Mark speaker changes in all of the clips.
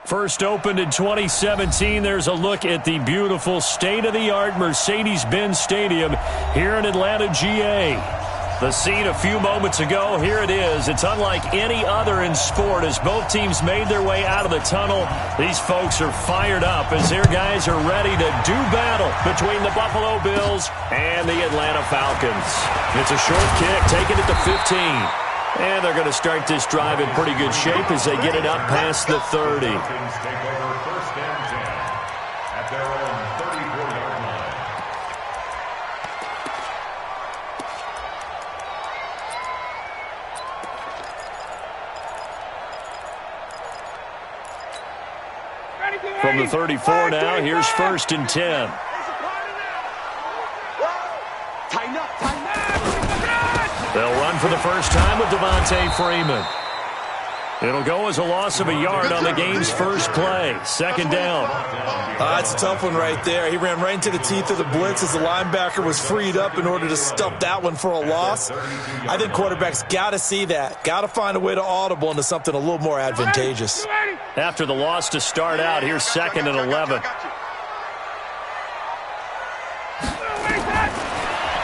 Speaker 1: First opened in 2017. There's a look at the beautiful state-of-the-art Mercedes-Benz Stadium here in Atlanta, GA. The scene a few moments ago, here it is. It's unlike any other in sport as both teams made their way out of the tunnel. These folks are fired up as their guys are ready to do battle between the Buffalo Bills and the Atlanta Falcons. It's a short kick, taking it to 15. And they're going to start this drive in pretty good shape as they get it up past the 30. From the 34 now, here's 1st and 10. They'll run for the first time with Devontae Freeman. It'll go as a loss of a yard on the game's first play. 2nd down.
Speaker 2: It's a tough one right there. He ran right into the teeth of the blitz as the linebacker was freed up in order to stuff that one for a loss. I think quarterbacks got to see that. Got to find a way to audible into something a little more advantageous.
Speaker 1: After the loss to start out, here's 2nd and 11.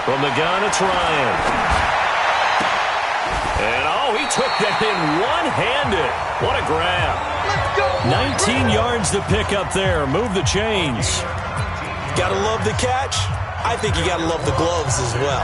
Speaker 1: From the gun, it's Ryan. And, he took that in one-handed. What a grab. 19 yards to pick up there. Move the chains.
Speaker 2: Got to love the catch. I think you got to love the gloves as well.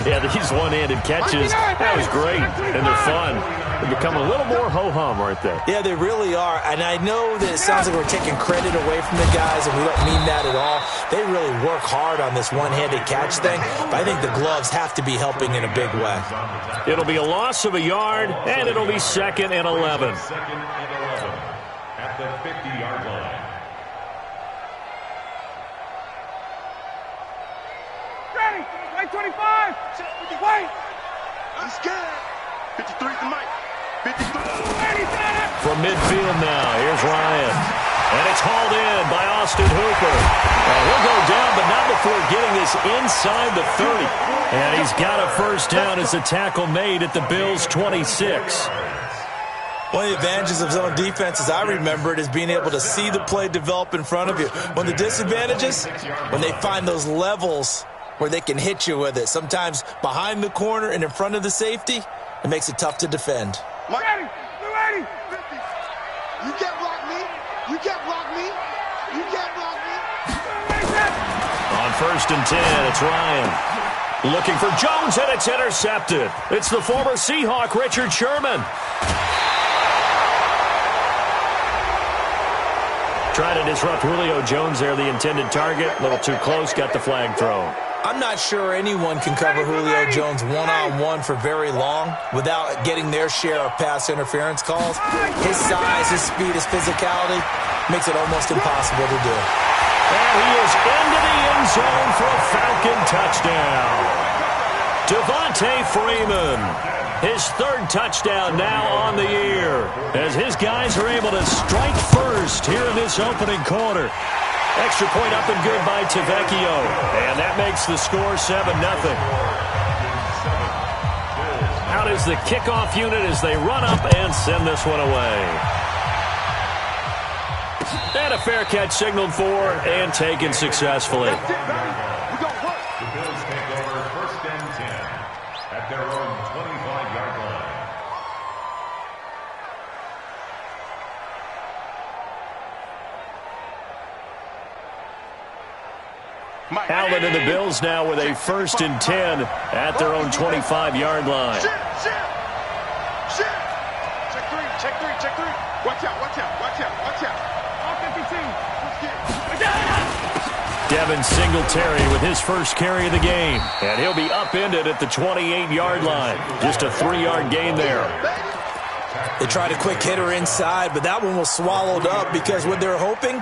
Speaker 1: Yeah, these one-handed catches, that was great. And they're fun. They're becoming a little more ho-hum, aren't they?
Speaker 2: Yeah, they really are. And I know that it sounds like we're taking credit away from the guys, and we don't mean that at all. They really work hard on this one-handed catch thing, but I think the gloves have to be helping in a big way.
Speaker 1: It'll be a loss of a yard, and it'll be 2nd and 11. At the 50-yard line.
Speaker 3: Ready, wait 25, wait. I'm scared. 53 to Mike. 53.
Speaker 1: From midfield now, here's Ryan. And it's hauled in by Austin Hooper. And he'll go down, but not before getting this inside the 30. And he's got a first down as the tackle made at the Bills' 26.
Speaker 2: One of the advantages of zone defense, as I remember it, is being able to see the play develop in front of you. One of the disadvantages, when they find those levels where they can hit you with it. Sometimes behind the corner and in front of the safety, it makes it tough to defend.
Speaker 3: Ready, ready. You can't block me. You can't block me. You can't block me.
Speaker 1: On 1st and 10, it's Ryan. Looking for Jones, and it's intercepted. It's the former Seahawk, Richard Sherman. Trying to disrupt Julio Jones there, the intended target. A little too close, got the flag thrown.
Speaker 2: I'm not sure anyone can cover Julio Jones one-on-one for very long without getting their share of pass interference calls. His size, his speed, his physicality makes it almost impossible to do.
Speaker 1: And he is into the end zone for a Falcon touchdown. Devontae Freeman, his 3rd touchdown now on the year, as his guys are able to strike first here in this opening quarter. Extra point up and good by Tavecchio. And that makes the score 7-0. Out is the kickoff unit as they run up and send this one away. And a fair catch signaled for and taken successfully.
Speaker 3: The Bills take over 1st and 10 at their own 25-yard line.
Speaker 1: Allen and the Bills now with a 1st and 10 at their own 25-yard line.
Speaker 3: Check 3. Watch out.
Speaker 1: Devin Singletary with his first carry of the game. And he'll be upended at the 28-yard line. Just a 3-yard gain there.
Speaker 2: They tried a quick hitter inside, but that one was swallowed up because what they're hoping,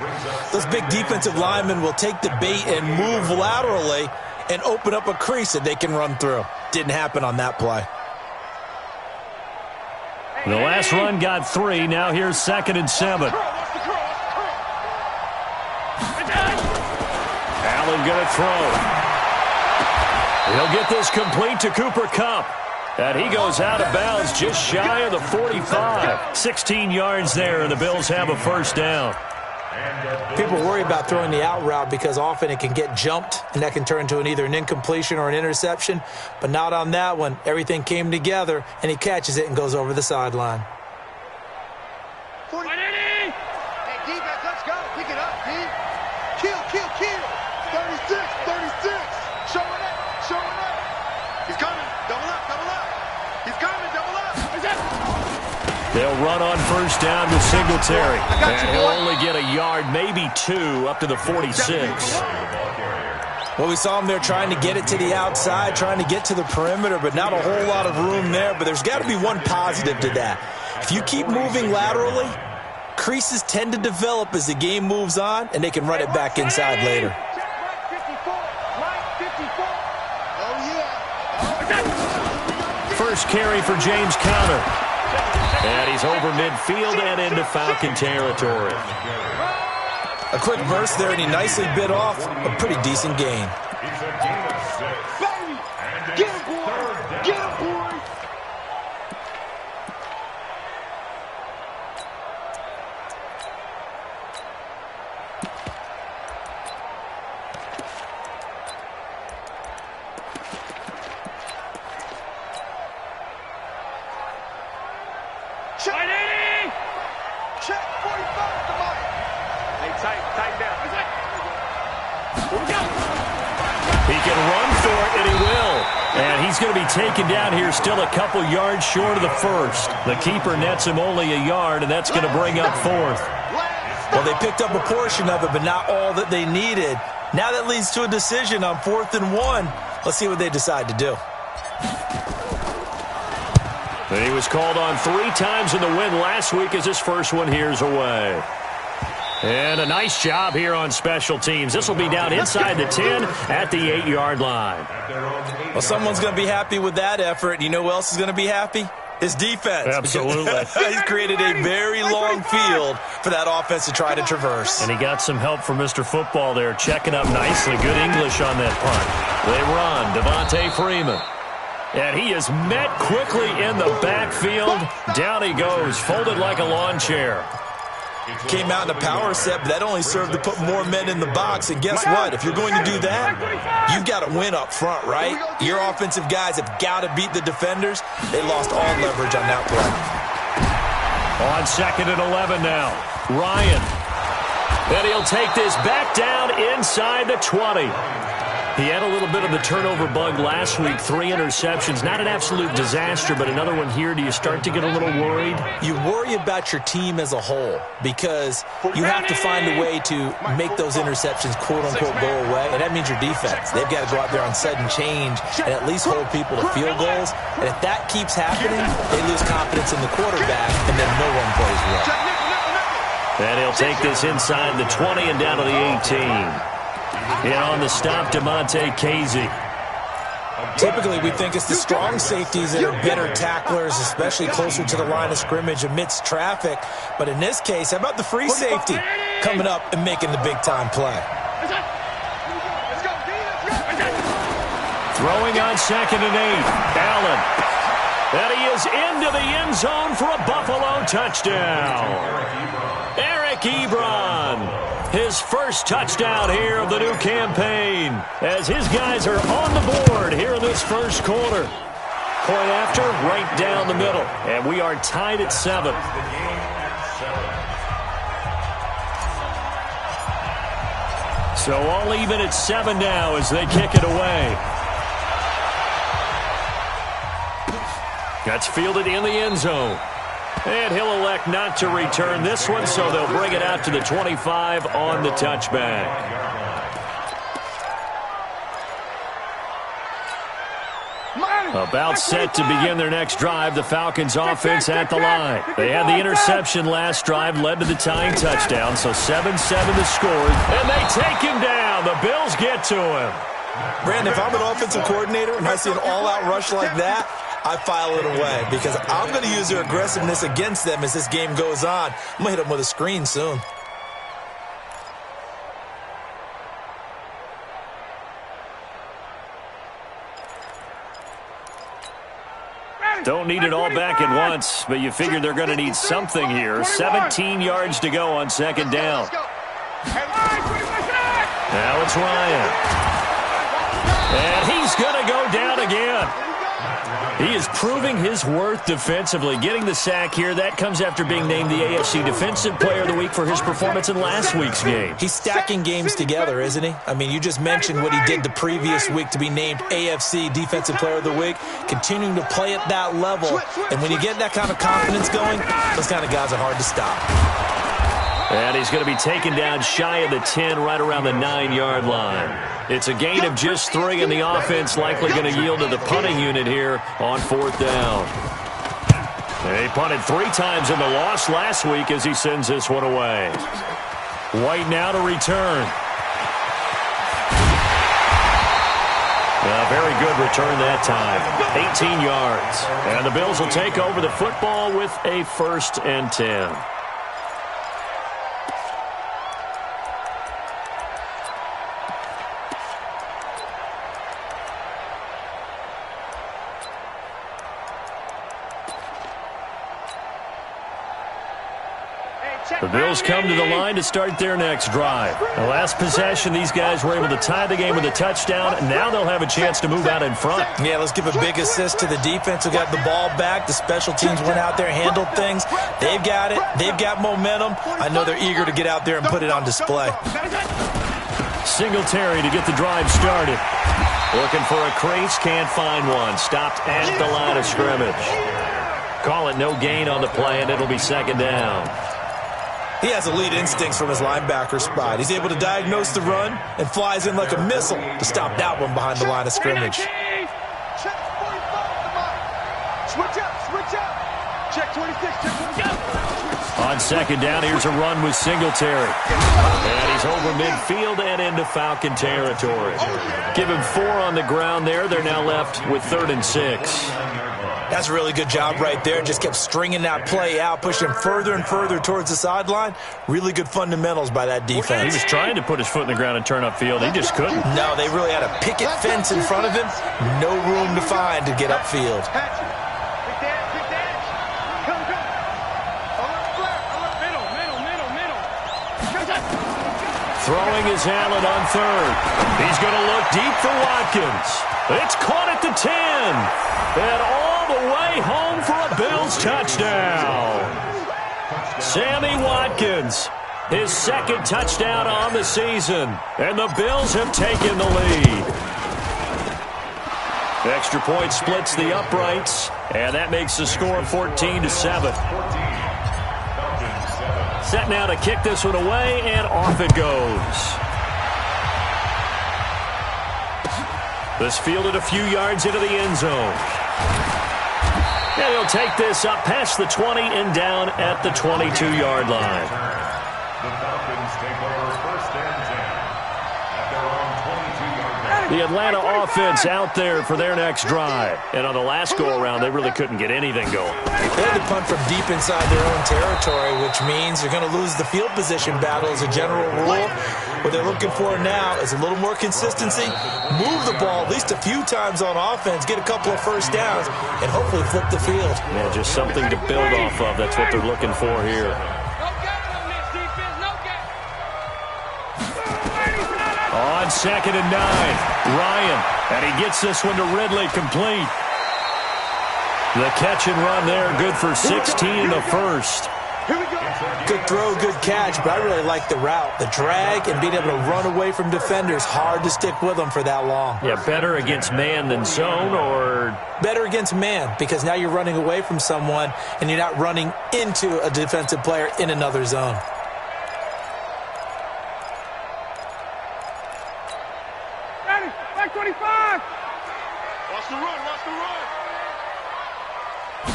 Speaker 2: those big defensive linemen will take the bait and move laterally and open up a crease that they can run through. Didn't happen on that play.
Speaker 1: The last run got 3. Now here's 2nd and 7. Allen going to throw. He'll get this complete to Cooper Kupp. And he goes out of bounds just shy of the 45. 16 yards there, and the Bills have a first down.
Speaker 2: People worry about throwing the out route because often it can get jumped, and that can turn into either an incompletion or an interception. But not on that one. Everything came together, and he catches it and goes over the sideline.
Speaker 3: Hey, defense, let's go. Pick it up, D. Kill. 36. Showing up. He's coming. Double up. He's coming, double up.
Speaker 1: They'll run on first down with Singletary. And he'll only get a yard, maybe 2, up to the 46.
Speaker 2: Well, we saw him there trying to get it to the outside, trying to get to the perimeter, but not a whole lot of room there. But there's got to be one positive to that. If you keep moving laterally, creases tend to develop as the game moves on, and they can run it back inside later.
Speaker 1: First carry for James Conner. And he's over midfield and into Falcon territory.
Speaker 2: A quick burst there, and he nicely bit off a pretty decent gain.
Speaker 3: Get him, boy! Get him, boy! Check 45 to Mike. Hey, tight down.
Speaker 1: He can run for it, and he will. And he's going to be taken down here still a couple yards short of the first. The keeper nets him only a yard, and that's going to bring up fourth.
Speaker 2: Well, they picked up a portion of it, but not all that they needed. Now that leads to a decision on 4th and 1. Let's see what they decide to do.
Speaker 1: And he was called on 3 times in the win last week as his first one here's away. And a nice job here on special teams. This will be down inside the 10 at the 8-yard line.
Speaker 2: Well, someone's going to be happy with that effort. You know who else is going to be happy? His defense.
Speaker 1: Absolutely.
Speaker 2: He's created a very long field for that offense to try to traverse.
Speaker 1: And he got some help from Mr. Football there, checking up nicely. Good English on that punt. They run. Devontae Freeman. And he is met quickly in the backfield. Down he goes, folded like a lawn chair.
Speaker 2: Came out in a power set, but that only served to put more men in the box. And guess what? If you're going to do that, you've got to win up front, right? Your offensive guys have got to beat the defenders. They lost all leverage on that play.
Speaker 1: On 2nd and 11 now. Ryan. And he'll take this back down inside the 20. He had a little bit of the turnover bug last week, 3 interceptions. Not an absolute disaster, but another one here. Do you start to get a little worried?
Speaker 2: You worry about your team as a whole because you have to find a way to make those interceptions, quote-unquote, go away, and that means your defense. They've got to go out there on sudden change and at least hold people to field goals. And if that keeps happening, they lose confidence in the quarterback, and then no one plays well.
Speaker 1: And he'll take this inside the 20 and down to the 18. And on the stop, DeMonte Casey.
Speaker 2: Typically, we think it's the strong safeties that are better tacklers, especially closer to the line of scrimmage amidst traffic. But in this case, how about the free safety coming up and making the big-time play?
Speaker 1: Throwing on 2nd and 8. Allen. And he is into the end zone for a Buffalo touchdown. Eric Ebron. His first touchdown here of the new campaign as his guys are on the board here in this first quarter. Point after, right down the middle. And we are tied at 7. So all even at 7 now as they kick it away. That's fielded in the end zone. And he'll elect not to return this one, so they'll bring it out to the 25 on the touchback. About set to begin their next drive, the Falcons offense at the line. They had the interception last drive, led to the tying touchdown, so 7-7 the score. And they take him down. The Bills get to him.
Speaker 2: Brandon, if I'm an offensive coordinator and I see an all-out rush like that, I file it away because I'm going to use their aggressiveness against them as this game goes on. I'm going to hit them with a screen soon.
Speaker 1: Don't need it all back at once, but you figure they're going to need something here. 17 yards to go on second down. Now it's Ryan. And he's going to go down again. He is proving his worth defensively. Getting the sack here, that comes after being named the AFC Defensive Player of the Week for his performance in last week's game.
Speaker 2: He's stacking games together, isn't he? I mean, you just mentioned what he did the previous week to be named AFC Defensive Player of the Week, continuing to play at that level. And when you get that kind of confidence going, those kind of guys are hard to stop.
Speaker 1: And he's going to be taken down shy of the 10, right around the 9-yard line. It's a gain of just 3, and the offense likely going to yield to the punting unit here on 4th down. He punted 3 times in the loss last week as he sends this one away. White now to return. A very good return that time. 18 yards. And the Bills will take over the football with a 1st and 10. The Bills come to the line to start their next drive. The last possession, these guys were able to tie the game with a touchdown, and now they'll have a chance to move out in front.
Speaker 2: Yeah, let's give a big assist to the defense who got the ball back. The special teams went out there, handled things. They've got it. They've got momentum. I know they're eager to get out there and put it on display.
Speaker 1: Singletary to get the drive started. Looking for a crease, can't find one. Stopped at the line of scrimmage. Call it no gain on the play, and it'll be 2nd down.
Speaker 2: He has elite instincts from his linebacker spot. He's able to diagnose the run and flies in like a missile to stop that one behind the line of scrimmage.
Speaker 3: Check 45, switch up. Check 26, check 26.
Speaker 1: On 2nd down, here's a run with Singletary. And he's over midfield and into Falcon territory. Give him 4 on the ground there. They're now left with 3rd and 6.
Speaker 2: That's a really good job right there. Just kept stringing that play out, pushing further and further towards the sideline. Really good fundamentals by that defense.
Speaker 1: He was trying to put his foot in the ground and turn upfield. He just couldn't.
Speaker 2: No, they really had a picket fence in front of him. No room to find to get upfield.
Speaker 1: Throwing his Allen on 3rd. He's going to look deep for Watkins. It's caught at the 10. And all the way home for a Bills touchdown. Sammy Watkins, his 2nd touchdown on the season. And the Bills have taken the lead. The extra point splits the uprights. And that makes the score 14-7. Set now to kick this one away, and off it goes. This fielded a few yards into the end zone. And he'll take this up past the 20 and down at the 22-yard line.
Speaker 4: The Falcons take over 1st and 10 at their own 22-yard line.
Speaker 1: The Atlanta offense out there for their next drive. And on the last go-around, they really couldn't get anything going.
Speaker 2: They had to punt from deep inside their own territory, which means they're going to lose the field position battle as a general rule. What they're looking for now is a little more consistency, move the ball at least a few times on offense, get a couple of 1st downs, and hopefully flip the field.
Speaker 1: Yeah, just something to build off of. That's what they're looking for here. On 2nd and 9, Ryan, and he gets this one to Ridley, complete. The catch and run there, good for 16 in the 1st.
Speaker 2: Good throw, good catch, but I really like the route. The drag and being able to run away from defenders, hard to stick with them for that long.
Speaker 1: Yeah, better against man than zone, or?
Speaker 2: Better against man, because now you're running away from someone and you're not running into a defensive player in another zone.
Speaker 3: Back 25. Watch the run.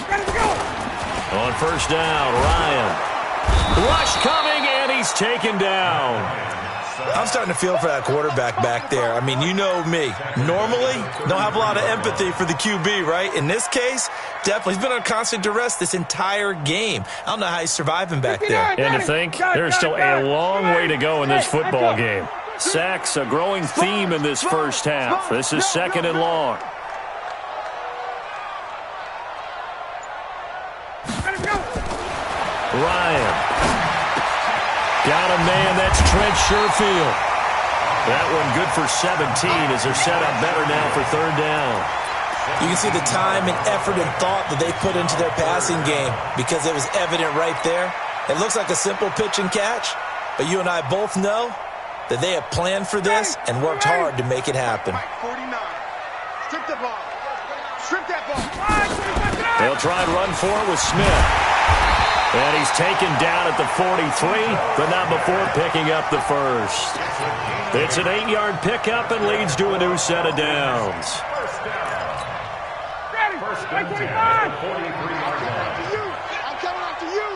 Speaker 3: Ready to go.
Speaker 1: On 1st down, Ryan. Rush coming, and he's taken down.
Speaker 2: I'm starting to feel for that quarterback back there. I mean, you know me. Normally, don't have a lot of empathy for the QB, right? In this case, definitely. He's been on constant duress this entire game. I don't know how he's surviving back there.
Speaker 1: And to think, there's still a long way to go in this football game. Sacks, a growing theme in this 1st half. This is 2nd and long. Ryan. Got a man, that's Trent Sherfield. That one good for 17 as they're set up better now for third down.
Speaker 2: You can see the time and effort and thought that they put into their passing game because it was evident right there. It looks like a simple pitch and catch, but you and I both know that they have planned for this and worked hard to make it happen.
Speaker 3: 49. Strip the ball. Strip that ball.
Speaker 1: They'll try and run for it with Smith. And he's taken down at the 43, but not before picking up the first. It's an 8-yard pickup and leads to a new set of downs.
Speaker 4: First and 10 at the 43-yard line.
Speaker 3: I'm coming after you.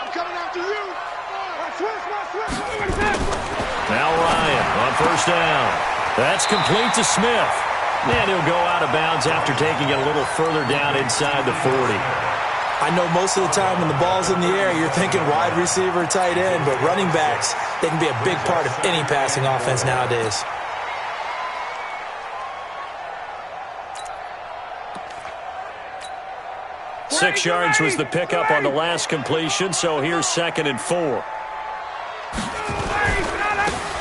Speaker 3: I'm coming after you. Switch.
Speaker 1: Now Ryan on first down. That's complete to Smith. And he'll go out of bounds after taking it a little further down inside the 40.
Speaker 2: I know most of the time when the ball's in the air, you're thinking wide receiver, tight end, but running backs, they can be a big part of any passing offense nowadays.
Speaker 1: Six yards was the pickup on the last completion, so here's 2nd and 4.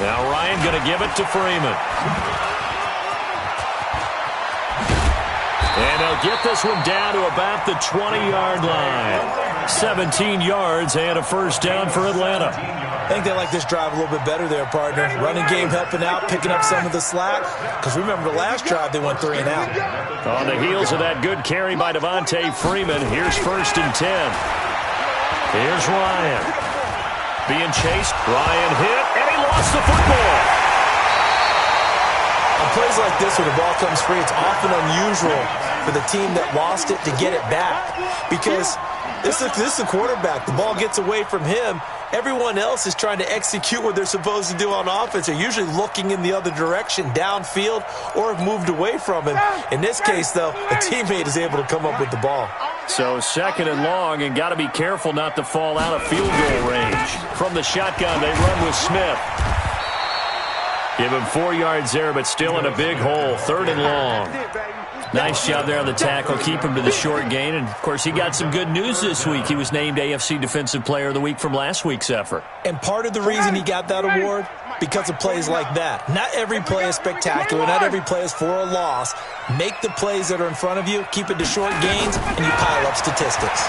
Speaker 1: Now Ryan going to give it to Freeman. And they'll get this one down to about the 20-yard line. 17 yards and a first down for Atlanta.
Speaker 2: I think they like this drive a little bit better there, partner. Running game helping out, picking up some of the slack. Because remember the last drive, they went 3 and out.
Speaker 1: On the heels of that good carry by Devontae Freeman, here's 1st and 10. Here's Ryan. Being chased. Ryan hit, and he lost the football.
Speaker 2: On plays like this where the ball comes free, it's often unusual for the team that lost it to get it back. Because this is the quarterback. The ball gets away from him. Everyone else is trying to execute what they're supposed to do on offense. They're usually looking in the other direction, downfield, or have moved away from him. In this case, though, a teammate is able to come up with the ball.
Speaker 1: So 2nd and long, and got to be careful not to fall out of field goal range. From the shotgun, they run with Smith. Give him 4 yards there, but still in a big hole. 3rd and long. Nice job there on the tackle. Keep him to the short gain. And, of course, he got some good news this week. He was named AFC Defensive Player of the Week from last week's effort.
Speaker 2: And part of the reason he got that award, because of plays like that. Not every play is spectacular. Not every play is for a loss. Make the plays that are in front of you, keep it to short gains, and you pile up statistics.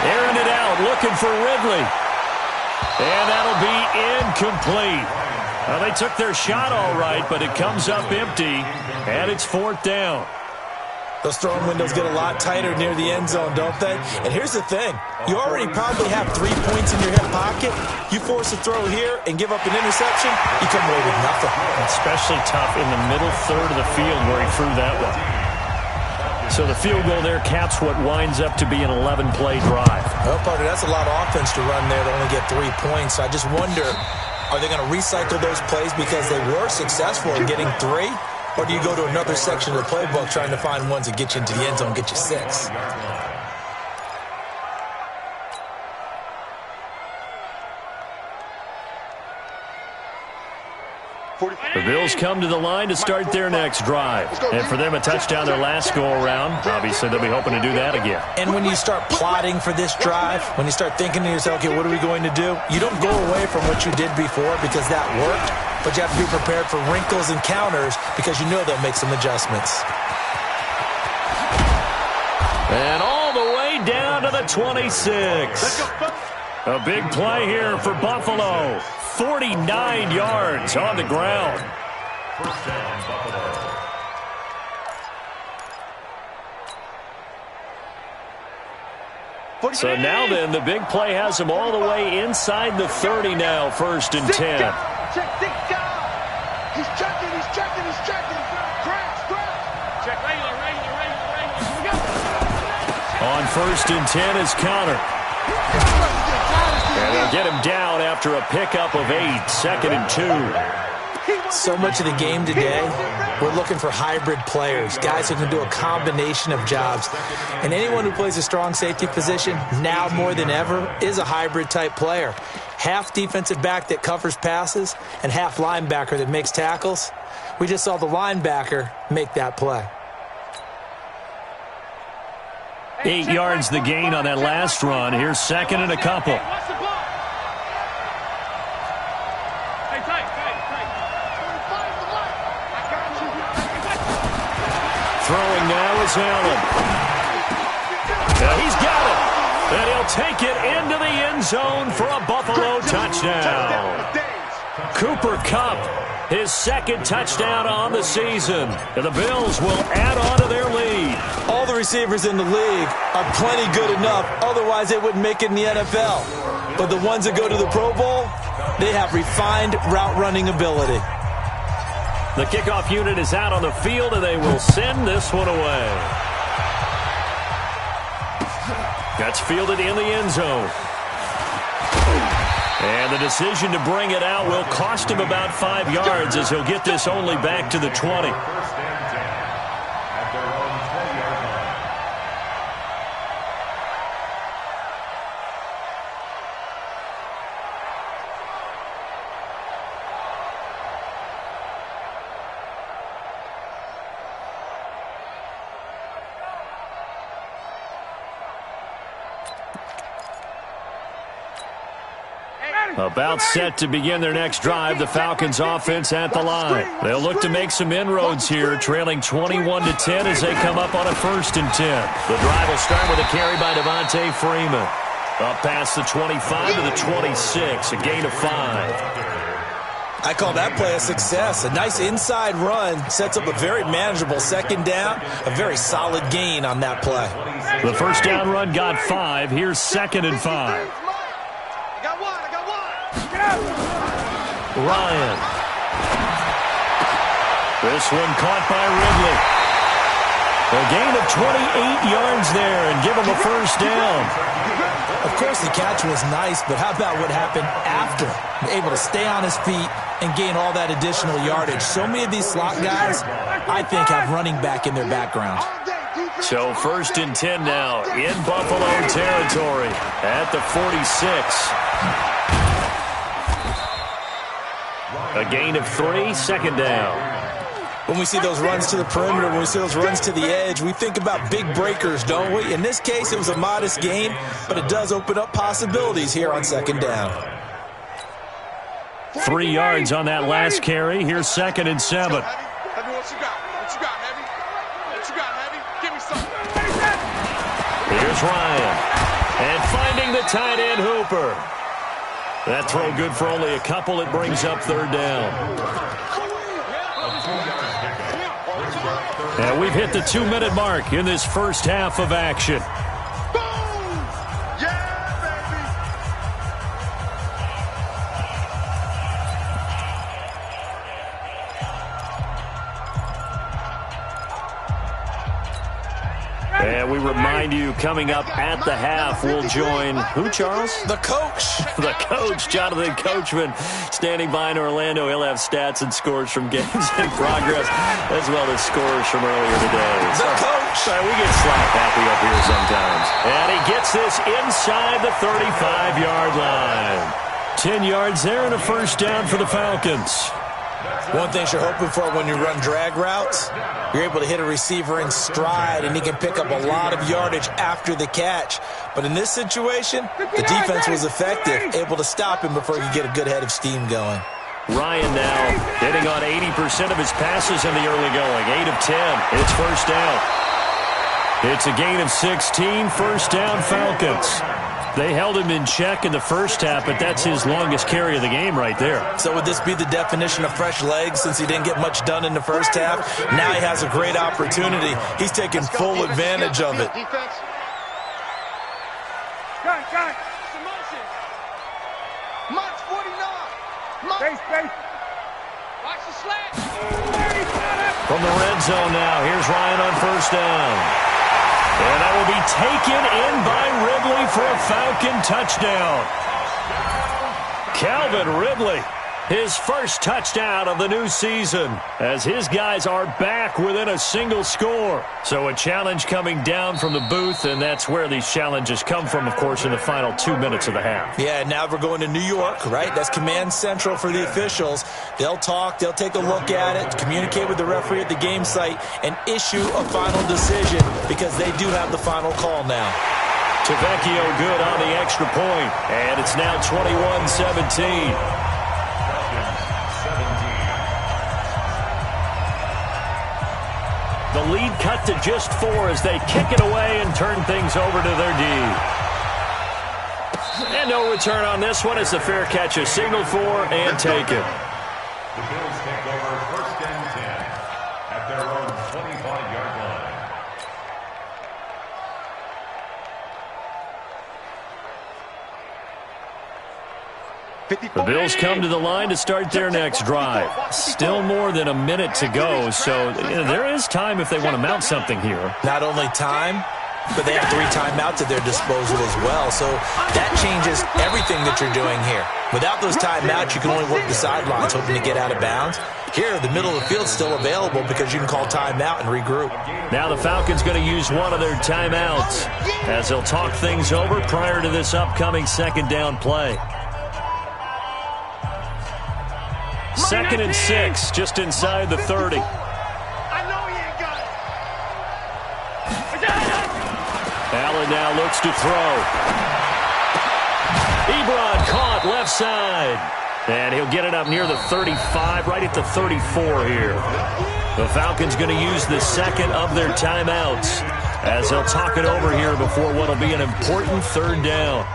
Speaker 1: Airing it out, looking for Ridley. And that'll be incomplete. Well, they took their shot all right, but it comes up empty, and it's 4th down.
Speaker 2: Those throwing windows get a lot tighter near the end zone, don't they? And here's the thing. You already probably have 3 points in your hip pocket. You force a throw here and give up an interception, you come away with nothing.
Speaker 1: Especially tough in the middle third of the field where he threw that one. So the field goal there caps what winds up to be an 11-play drive.
Speaker 2: Well, partner, that's a lot of offense to run there to only get 3 points. So I just wonder, are they going to recycle those plays because they were successful in getting 3? Or do you go to another section of the playbook trying to find ones that get you into the end zone, get you 6?
Speaker 1: The Bills come to the line to start their next drive. And for them, a touchdown their last go-around. Obviously, they'll be hoping to do that again.
Speaker 2: And when you start plotting for this drive, when you start thinking to yourself, okay, what are we going to do? You don't go away from what you did before because that worked, but you have to be prepared for wrinkles and counters because you know they'll make some adjustments.
Speaker 1: And all the way down to the 26. A big play here for Buffalo. 49 yards on the ground.
Speaker 4: First down, Buffalo.
Speaker 1: So now then, the big play has them all the way inside the 30 now, 1st and 10.
Speaker 3: Check. He's checking. Crash. Check regular.
Speaker 1: On 1st and 10 is Connor. And they'll get him down after a pickup of 8, 2nd and 2.
Speaker 2: So much of the game today, we're looking for hybrid players, guys who can do a combination of jobs. And anyone who plays a strong safety position, now more than ever, is a hybrid type player. Half defensive back that covers passes and half linebacker that makes tackles. We just saw the linebacker make that play.
Speaker 1: 8 yards the gain on that last run. Here's second and a couple. Throwing now is Allen. He's got it. And he'll take it into the end zone for a Buffalo touchdown. Cooper Kupp, his second touchdown on the season. And the Bills will add on to their lead.
Speaker 2: All the receivers in the league are plenty good enough. Otherwise, they wouldn't make it in the NFL. But the ones that go to the Pro Bowl, they have refined route running ability.
Speaker 1: The kickoff unit is out on the field, and they will send this one away. That's fielded in the end zone. And the decision to bring it out will cost him about 5 yards as he'll get this only back to the 20. About set to begin their next drive, the Falcons offense at the line. They'll look to make some inroads here, trailing 21-10 as they come up on a 1st and 10. The drive will start with a carry by Devontae Freeman. Up past the 25 to the 26, a gain of 5.
Speaker 2: I call that play a success. A nice inside run sets up a very manageable second down, a very solid gain on that play.
Speaker 1: The first down run got 5. Here's 2nd and 5. Ryan. This one caught by Ridley. A gain of 28 yards there and give him a first down.
Speaker 2: Of course, the catch was nice, but how about what happened after? Able to stay on his feet and gain all that additional yardage. So many of these slot guys, I think, have running back in their background.
Speaker 1: So 1st and 10 now in Buffalo territory at the 46. A gain of 3, 2nd down.
Speaker 2: When we see those runs to the perimeter, when we see those runs to the edge, we think about big breakers, don't we? In this case, it was a modest gain, but it does open up possibilities here on 2nd down.
Speaker 1: 3 yards on that last carry. Here's 2nd and 7.
Speaker 3: Heavy, what you got? What you got, Heavy? What you got, Heavy? Give me something.
Speaker 1: Here's Ryan. And finding the tight end, Hooper. That throw good for only a couple. It brings up 3rd down. And we've hit the 2-minute mark in this first half of action. And we remind you, coming up at the half, we'll join who, Charles?
Speaker 2: The coach.
Speaker 1: The coach, Jonathan Coachman, standing by in Orlando. He'll have stats and scores from games in progress, as well as scores from earlier today.
Speaker 2: The coach.
Speaker 1: Sorry, we get slap happy up here sometimes. And he gets this inside the 35-yard line. 10 yards there and a first down for the Falcons.
Speaker 2: One thing you're hoping for when you run drag routes, you're able to hit a receiver in stride, and he can pick up a lot of yardage after the catch. But in this situation, the defense was effective, able to stop him before he could get a good head of steam going.
Speaker 1: Ryan now hitting on 80% of his passes in the early going. 8 of 10. It's first down. It's a gain of 16. First down, Falcons. They held him in check in the first half, but that's his longest carry of the game right there.
Speaker 2: So would this be the definition of fresh legs since he didn't get much done in the first half? Now he has a great opportunity. He's taking full advantage of it.
Speaker 3: March 49. Space. Watch the slant.
Speaker 1: From the red zone now, here's Ryan on first down. And that will be taken in by Ridley for a Falcon touchdown. Calvin Ridley his first touchdown of the new season, as his guys are back within a single score. So a challenge coming down from the booth, and that's where these challenges come from, of course, in the final 2 minutes of the half.
Speaker 2: Yeah, now we're going to New York, right? That's command central for the officials. They'll talk, they'll take a look at it, communicate with the referee at the game site, and issue a final decision because they do have the final call now.
Speaker 1: Tavecchio good on the extra point, and it's now 21-17. The lead cut to just 4 as they kick it away and turn things over to their D. And no return on this one as the fair catch is signaled for and taken.
Speaker 4: The Bills take over 1st and 10 at their own 25-yard line.
Speaker 1: The Bills come to the line to start their next drive. Still more than a minute to go, so there is time if they want to mount something here.
Speaker 2: Not only time, but they have 3 timeouts at their disposal as well. So that changes everything that you're doing here. Without those timeouts, you can only work the sidelines hoping to get out of bounds. Here, the middle of the field is still available because you can call timeout and regroup.
Speaker 1: Now the Falcons going to use one of their timeouts as they'll talk things over prior to this upcoming second down play. 2nd and 6, just inside the 30.
Speaker 3: I know he ain't got it.
Speaker 1: Allen now looks to throw. Ebron caught left side. And he'll get it up near the 35, right at the 34 here. The Falcons going to use the second of their timeouts as they'll talk it over here before what will be an important 3rd down.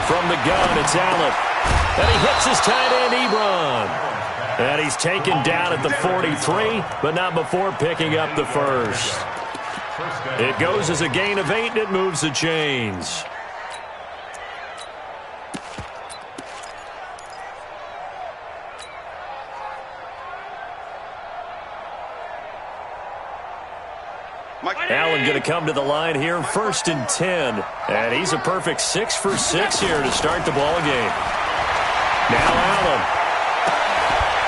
Speaker 1: From the gun, it's Allen. And he hits his tight end, Ebron. And he's taken down at the 43, but not before picking up the first. It goes as a gain of 8, and it moves the chains. Allen going to come to the line here, 1st and 10. And he's a perfect 6 for 6 here to start the ball game. Now Allen.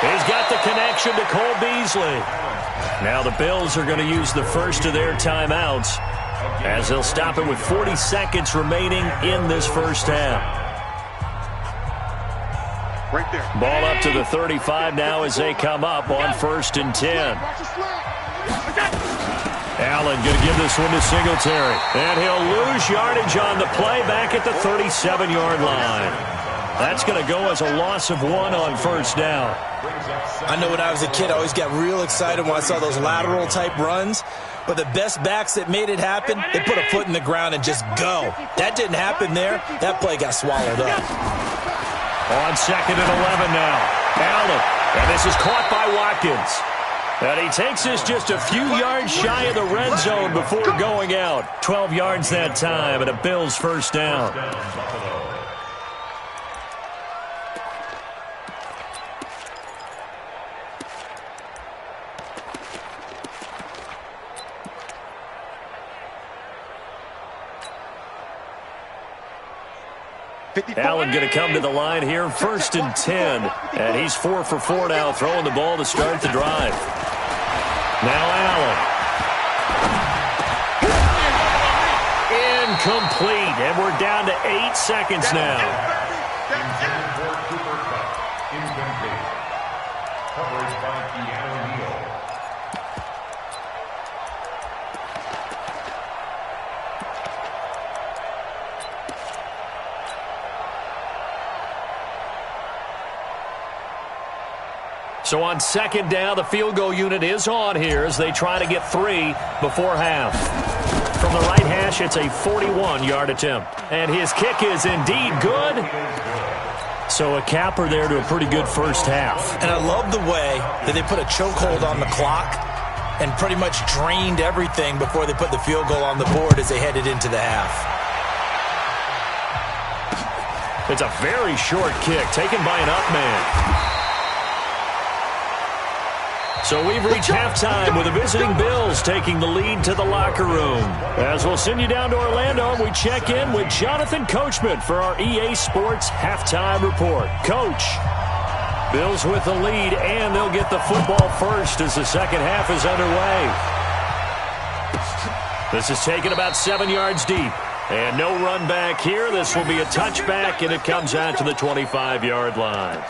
Speaker 1: He's got the connection to Cole Beasley. Now the Bills are going to use the first of their timeouts as they'll stop it with 40 seconds remaining in this first half.
Speaker 3: Right there.
Speaker 1: Ball up to the 35 now as they come up on 1st and 10. Allen going to give this one to Singletary. And he'll lose yardage on the play back at the 37-yard line. That's going to go as a loss of 1 on 1st down.
Speaker 2: I know when I was a kid, I always got real excited when I saw those lateral-type runs. But the best backs that made it happen, they put a foot in the ground and just go. That didn't happen there. That play got swallowed up.
Speaker 1: On 2nd and 11 now. Allen. And this is caught by Watkins. And he takes this just a few yards shy of the red zone before going out. 12 yards that time and a Bills 1st down. Allen going to come to the line here, 1st and 10. And he's 4 for 4 now, throwing the ball to start the drive. Now Allen. Incomplete, and we're down to 8 seconds now.
Speaker 4: Intended for Cooper Kupp. Incomplete. Coverage by Keanu Neal.
Speaker 1: So on 2nd down, the field goal unit is on here as they try to get 3 before half. From the right hash, it's a 41-yard attempt. And his kick is indeed good. So a capper there to a pretty good first half.
Speaker 2: And I love the way that they put a chokehold on the clock and pretty much drained everything before they put the field goal on the board as they headed into the half.
Speaker 1: It's a very short kick taken by an up man. So we've reached halftime with the visiting Bills taking the lead to the locker room. As we'll send you down to Orlando, we check in with Jonathan Coachman for our EA Sports Halftime Report. Coach, Bills with the lead, and they'll get the football first as the second half is underway. This is taken about 7 yards deep. And no run back here. This will be a touchback, and it comes out to the 25-yard line.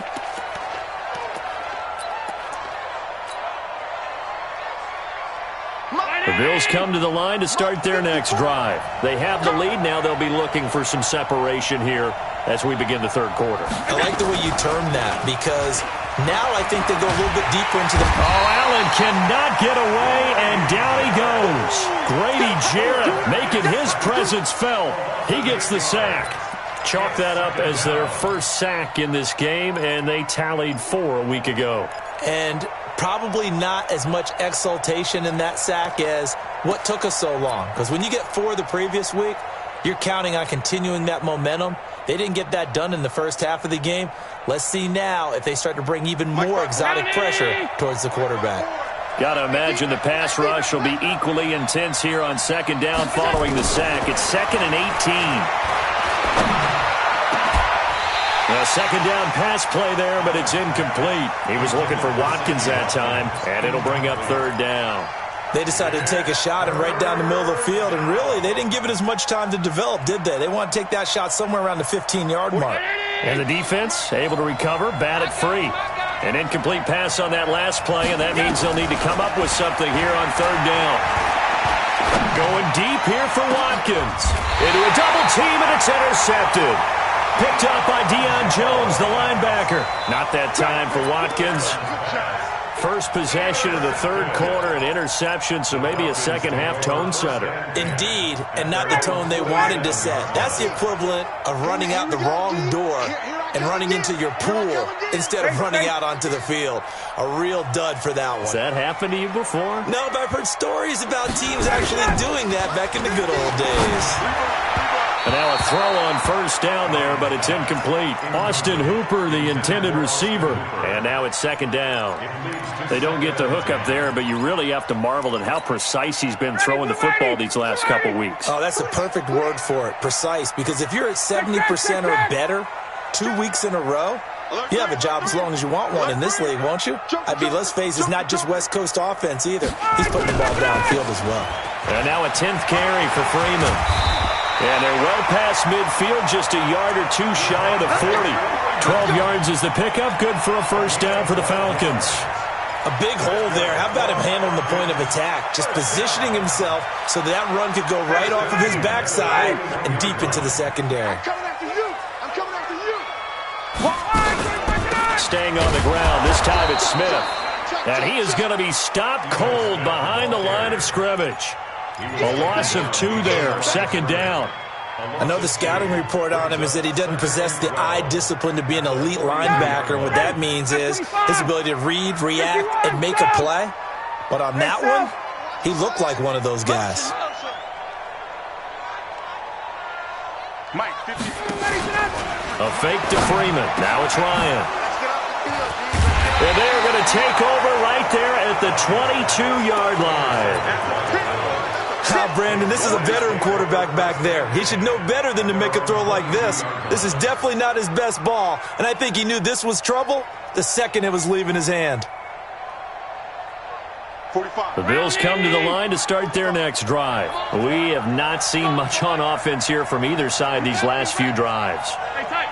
Speaker 1: The Bills come to the line to start their next drive. They have the lead. Now they'll be looking for some separation here as we begin the third quarter.
Speaker 2: I like the way you term that because now I think they go a little bit deeper into the...
Speaker 1: Oh, Allen cannot get away, and down he goes. Grady Jarrett making his presence felt. He gets the sack. Chalk that up as their first sack in this game, and they tallied 4 a week ago.
Speaker 2: And probably not as much exultation in that sack as what took us so long. Because when you get 4 the previous week, you're counting on continuing that momentum. They didn't get that done in the first half of the game. Let's see now if they start to bring even more exotic pressure towards the quarterback.
Speaker 1: Got to imagine the pass rush will be equally intense here on second down following the sack. It's 2nd and 18. A second down pass play there, but it's incomplete. He was looking for Watkins that time, and it'll bring up third down.
Speaker 2: They decided to take a shot and right down the middle of the field, and really, they didn't give it as much time to develop, did they? They want to take that shot somewhere around the 15-yard mark.
Speaker 1: And the defense able to recover, bat it free. An incomplete pass on that last play, and that means they'll need to come up with something here on third down. Going deep here for Watkins. Into a double team, and it's intercepted. Picked up by Deion Jones, the linebacker. Not that time for Watkins. First possession of the third quarter, an interception, so maybe a second-half tone setter.
Speaker 2: Indeed, and not the tone they wanted to set. That's the equivalent of running out the wrong door and running into your pool instead of running out onto the field. A real dud for that one.
Speaker 1: Has that happened to you before?
Speaker 2: No, but I've heard stories about teams actually doing that back in the good old days.
Speaker 1: And now a throw on first down there, but it's incomplete. Austin Hooper, the intended receiver. And now it's second down. They don't get the hook up there, but you really have to marvel at how precise he's been throwing the football these last couple weeks.
Speaker 2: Oh, that's a perfect word for it, precise. Because if you're at 70% or better 2 weeks in a row, you have a job as long as you want one in this league, won't you? I mean, let's face it, it's not just West Coast offense either. He's putting the ball downfield as well.
Speaker 1: And now a 10th carry for Freeman. And they're well past midfield, just a yard or two shy of the 40. 12 yards is the pickup, good for a first down for the Falcons.
Speaker 2: A big hole there. How about him handling the point of attack? Just positioning himself so that run could go right off of his backside and deep into the secondary.
Speaker 3: I'm coming after you. I'm coming after you.
Speaker 1: Staying on the ground, this time it's Smith. And he is going to be stopped cold behind the line of scrimmage. A loss of 2 there, second down.
Speaker 2: I know the scouting report on him is that he doesn't possess the eye discipline to be an elite linebacker. And what that means is his ability to read, react, and make a play. But on that one, he looked like one of those guys.
Speaker 1: A fake to Freeman. Now it's Ryan. And they're going to take over right there at the 22-yard line.
Speaker 2: Now, Brandon, this is a veteran quarterback back there. He should know better than to make a throw like this. This is definitely not his best ball, and I think he knew this was trouble the second it was leaving his hand.
Speaker 3: 45.
Speaker 1: The Bills come to the line to start their next drive. We have not seen much on offense here from either side these last few drives.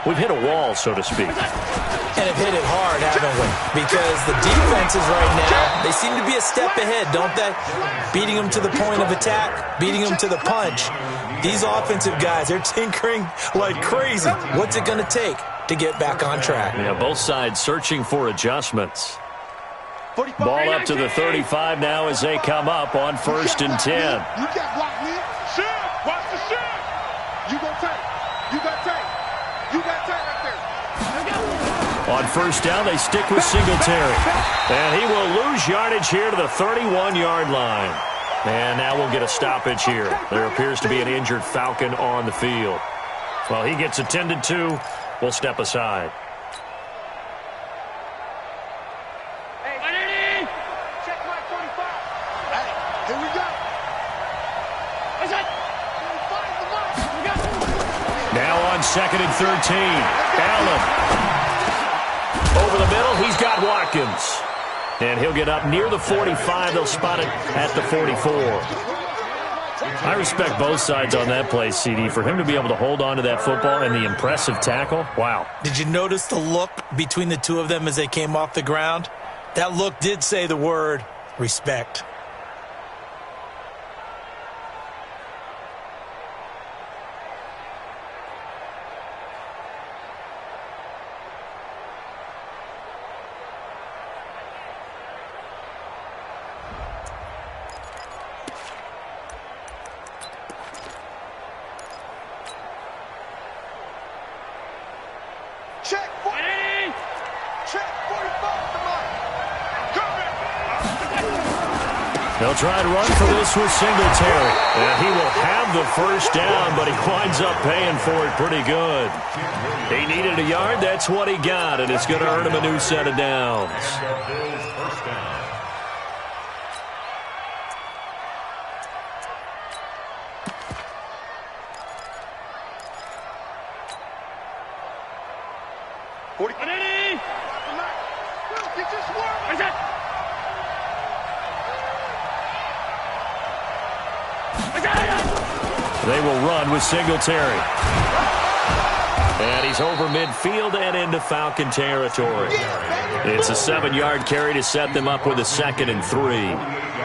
Speaker 1: We've hit a wall, so to speak.
Speaker 2: And have hit it hard, haven't we? Because the defenses right now, they seem to be a step ahead, don't they? Beating them to the point of attack, beating them to the punch. These offensive guys, they're tinkering like crazy. What's it going to take to get back on track?
Speaker 1: Yeah, both sides searching for adjustments. Ball up to the 35 now as they come up on 1st and 10.
Speaker 3: You can't block me. Shit. Watch the shit. You got tight. You got tight. You got tight right there.
Speaker 1: On first down, they stick with Singletary. And he will lose yardage here to the 31-yard line. And now we'll get a stoppage here. There appears to be an injured Falcon on the field. Well, he gets attended to, will step aside.
Speaker 3: Check my 45. Hey, here we go. What's that?
Speaker 1: Now on 2nd and 13. Allen. Over the middle, he's got Watkins. And he'll get up near the 45. They'll spot it at the 44. I respect both sides on that play, CD. For him to be able to hold on to that football and the impressive tackle, wow.
Speaker 2: Did you notice the look between the two of them as they came off the ground? That look did say the word respect.
Speaker 3: Check 40. Check 45.
Speaker 1: They'll try to run for this with Singletary. And he will have the first down, but he winds up paying for it pretty good. He needed a yard. That's what he got, and it's going to earn him a new set of downs.
Speaker 4: First down.
Speaker 1: They will run with Singletary. And he's over midfield and into Falcon territory. It's a 7-yard carry to set them up with a 2nd and 3.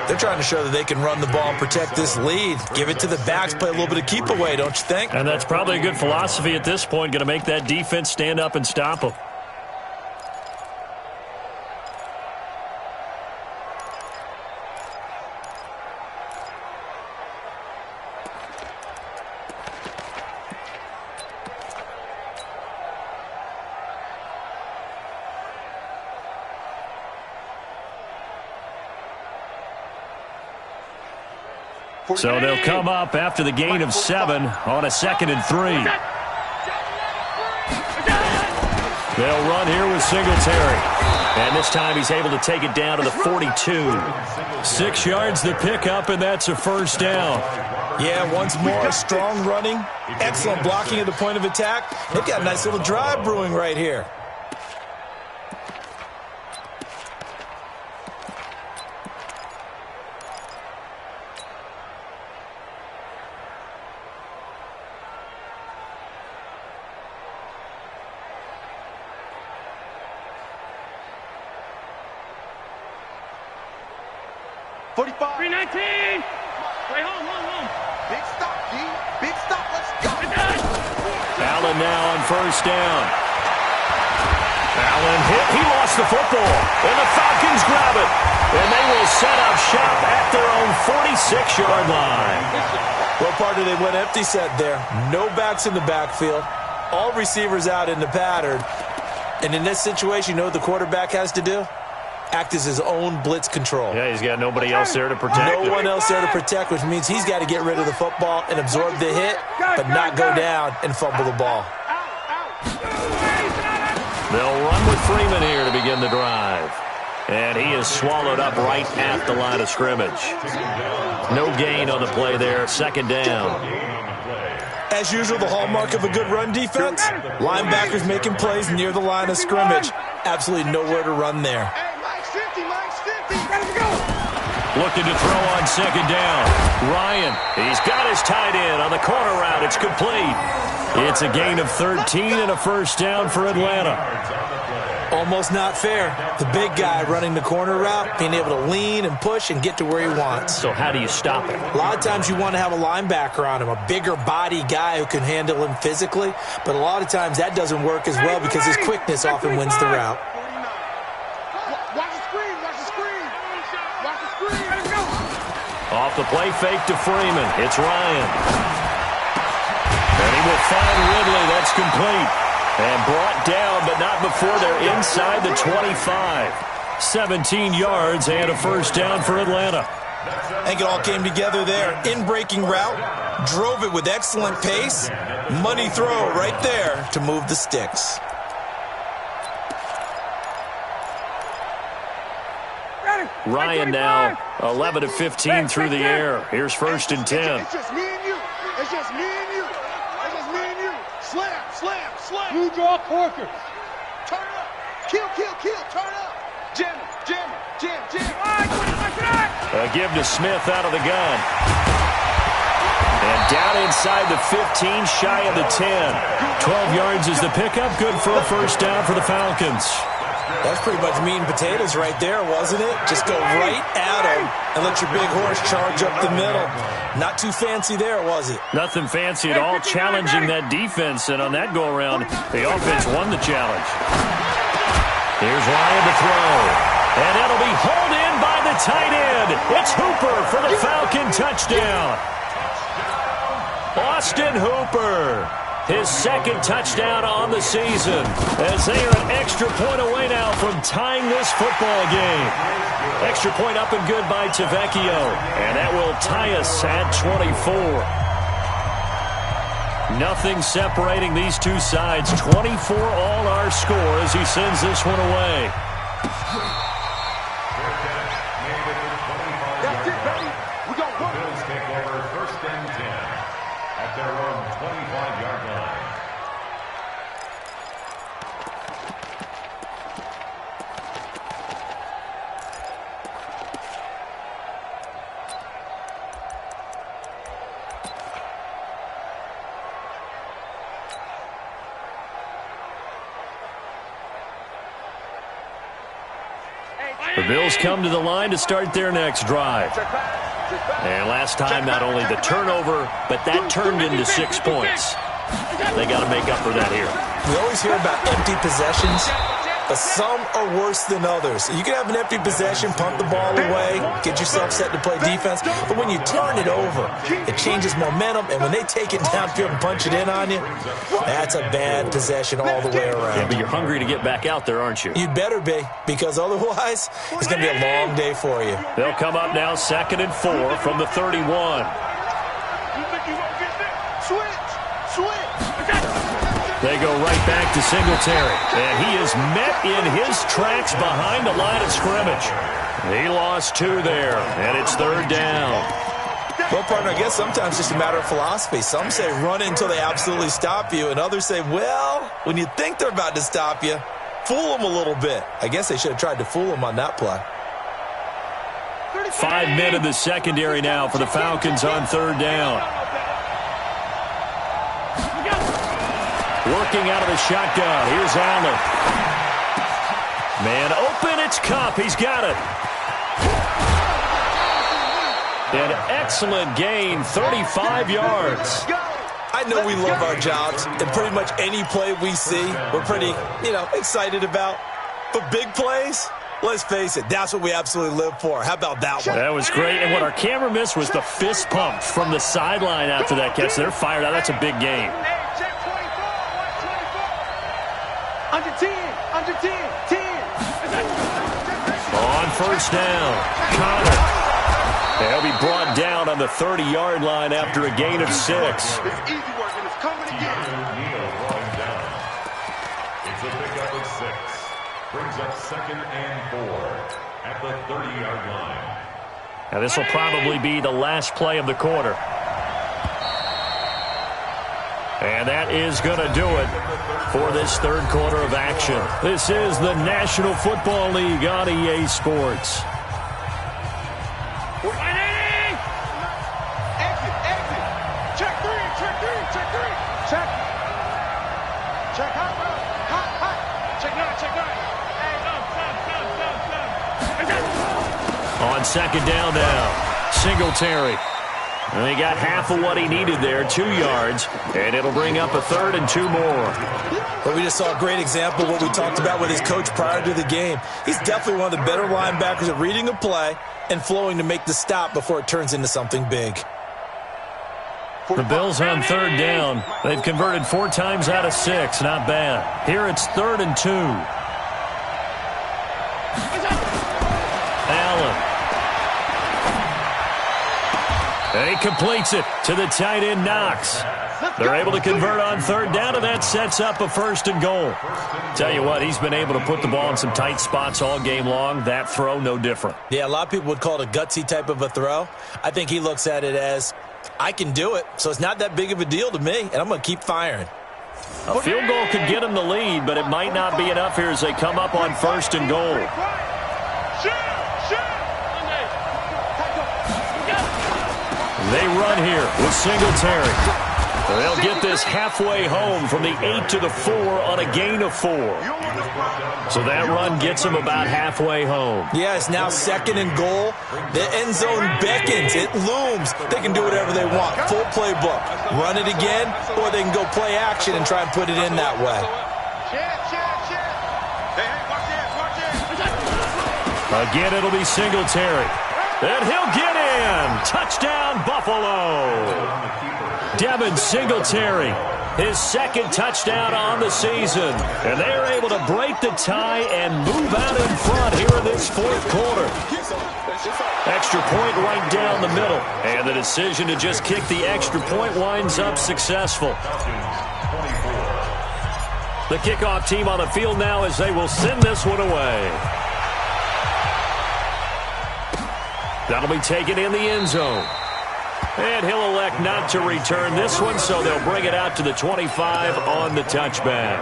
Speaker 2: They're trying to show that they can run the ball and protect this lead. Give it to the backs, play a little bit of keep away, don't you think?
Speaker 1: And that's probably a good philosophy at this point, going to make that defense stand up and stop them. So they'll come up after the gain of 7 on a 2nd and 3. They'll run here with Singletary. And this time he's able to take it down to the 42. 6 yards the pickup, and that's a first down.
Speaker 2: Yeah, once more, strong running, excellent blocking at the point of attack. They've got a nice little drive brewing right here.
Speaker 1: Allen now on first down. Allen hit. He lost the football. And the Falcons grab it. And they will set up shop at their own 46-yard line.
Speaker 2: What part did they went empty set there? No backs in the backfield. All receivers out in the pattern. And in this situation, you know what the quarterback has to do? Act as his own blitz control.
Speaker 1: Yeah, he's got nobody else there to protect him.
Speaker 2: No one else there to protect, which means he's got to get rid of the football and absorb the hit, but not go down and fumble the ball.
Speaker 1: They'll run with Freeman here to begin the drive. And he is swallowed up right at the line of scrimmage. No gain on the play there. 2nd down.
Speaker 2: As usual, the hallmark of a good run defense, linebackers making plays near the line of scrimmage. Absolutely nowhere to run there.
Speaker 1: Looking to throw on 2nd down. Ryan, he's got his tight end on the corner route. It's complete. It's a gain of 13 and a first down for Atlanta.
Speaker 2: Almost not fair. The big guy running the corner route, being able to lean and push and get to where he wants.
Speaker 1: So how do you stop it?
Speaker 2: A lot of times you want to have a linebacker on him, a bigger body guy who can handle him physically. But a lot of times that doesn't work as well because his quickness often wins the route.
Speaker 1: Off the play fake to Freeman. It's Ryan. And he will find Ridley. That's complete. And brought down, but not before they're inside the 25. 17 yards and a first down for Atlanta.
Speaker 2: I think it all came together there. In-breaking route, drove it with excellent pace. Money throw right there to move the sticks.
Speaker 1: Ryan now 11 of 15 through the air. Here's 1st and 10.
Speaker 3: It's just me and you. It's just me and you. It's just me and you. Slam, slam, slam.
Speaker 5: You draw corker.
Speaker 3: Turn up. Kill, kill, kill. Turn up. Jam, jam, jam, jam.
Speaker 1: A give to Smith out of the gun. And down inside the 15, shy of the 10. 12 yards is the pickup. Good for a 1st down for the Falcons.
Speaker 2: That's pretty much meat and potatoes right there, wasn't it? Just go right at him and let your big horse charge up the middle. Not too fancy there, was it?
Speaker 1: Nothing fancy at all, challenging that defense. And on that go-around, the offense won the challenge. Here's Ryan to throw. And it'll be hauled in by the tight end. It's Hooper for the Falcon touchdown. Austin Hooper. His 2nd touchdown on the season, as they are an extra point away now from tying this football game. Extra point up and good by Tavecchio, and that will tie us at 24. Nothing separating these two sides. 24 all our score as he sends this one away.
Speaker 3: That's it, baby. We got one.
Speaker 4: Bills take over 1st and 10 at their own 25-yard line.
Speaker 1: The Bills come to the line to start their next drive. And last time, not only the turnover, but that turned into 6 points. They got to make up for that here.
Speaker 2: We always hear about empty possessions, but some are worse than others. You can have an empty possession, punt the ball away, get yourself set to play defense, but when you turn it over, it changes momentum, and when they take it downfield and punch it in on you, that's a bad possession all the way around.
Speaker 1: Yeah, but you're hungry to get back out there, aren't you?
Speaker 2: You'd better be, because otherwise, it's going to be a long day for you.
Speaker 1: They'll come up now 2nd and 4 from the 31.
Speaker 3: Switch, switch.
Speaker 1: They go right back to Singletary, and he is met in his tracks behind the line of scrimmage. He lost 2 there, and it's 3rd down.
Speaker 2: Well, partner, I guess sometimes it's just a matter of philosophy. Some say run it until they absolutely stop you, and others say, well, when you think they're about to stop you, fool them a little bit. I guess they should have tried to fool them on that play.
Speaker 1: 5 men in the secondary now for the Falcons on 3rd down. Working out of the shotgun. Here's Allen. Man open, it's Kupp. He's got it. An excellent gain, 35 yards.
Speaker 2: I know we love our jobs, and pretty much any play we see, we're pretty, excited about. But big plays, let's face it, that's what we absolutely live for. How about that one?
Speaker 1: That was great, and what our camera missed was the fist pump from the sideline after that catch. They're fired out. That's a big game.
Speaker 3: Under 10, 10.
Speaker 1: On 1st down, Connor. They'll be brought down on the 30-yard line after a gain of 6.
Speaker 3: It's easy work, and it's coming again.
Speaker 4: Neal brought him down. It's a pickup of 6. Brings up 2nd and 4 at the 30-yard line.
Speaker 1: Now this will probably be the last play of the quarter. And that is going to do it for this 3rd quarter of action. This is the National Football League on EA Sports.
Speaker 3: Exit. Check 3. Check. Hot. Check 9.
Speaker 1: On 2nd down now, Singletary. And he got half of what he needed there, 2 yards, and it'll bring up a 3rd and 2 more.
Speaker 2: But we just saw a great example of what we talked about with his coach prior to the game. He's definitely one of the better linebackers at reading a play and flowing to make the stop before it turns into something big.
Speaker 1: The Bills on 3rd down. They've converted 4 times out of 6. Not bad. Here it's 3rd and 2. Allen. And he completes it to the tight end, Knox. They're able to convert on third down, and that sets up a 1st and goal. Tell you what, he's been able to put the ball in some tight spots all game long. That throw, no different.
Speaker 2: Yeah, a lot of people would call it a gutsy type of a throw. I think he looks at it as, I can do it, so it's not that big of a deal to me, and I'm going to keep firing.
Speaker 1: A field goal could get him the lead, but it might not be enough here as they come up on 1st and goal. They run here with Singletary. They'll get this halfway home from the 8 to the 4 on a gain of 4. So that run gets them about halfway home.
Speaker 2: Yeah, it's now 2nd and goal. The end zone beckons. It looms. They can do whatever they want. Full playbook. Run it again, or they can go play action and try and put it in that way.
Speaker 1: Again, it'll be Singletary. And he'll get in. Touchdown, Buffalo. Devin Singletary, his 2nd touchdown on the season. And they're able to break the tie and move out in front here in this 4th quarter. Extra point right down the middle. And the decision to just kick the extra point winds up successful. The kickoff team on the field now as they will send this one away. That'll be taken in the end zone. And he'll elect not to return this one, so they'll bring it out to the 25 on the touchback.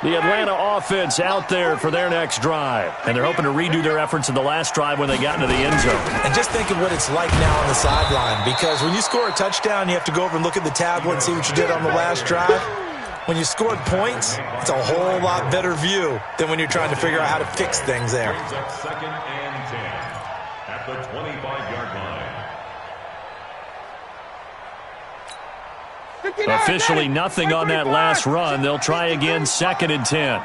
Speaker 1: The Atlanta offense out there for their next drive. And they're hoping to redo their efforts in the last drive when they got into the end zone.
Speaker 2: And just think of what it's like now on the sideline, because when you score a touchdown, you have to go over and look at the tablet and see what you did on the last drive. When you scored points, it's a whole lot better view than when you're trying to figure out how to fix things there.
Speaker 4: 2nd and 10 at the 25-yard line.
Speaker 1: Officially nothing on that last run. They'll try again 2nd and 10.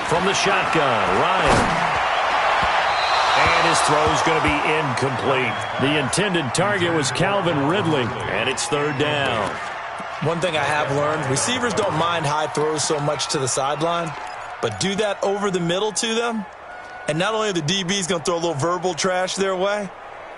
Speaker 1: From the shotgun, Ryan. And his throw's going to be incomplete. The intended target was Calvin Ridley, and it's 3rd down.
Speaker 2: One thing I have learned, receivers don't mind high throws so much to the sideline, but do that over the middle to them, and not only are the DBs going to throw a little verbal trash their way,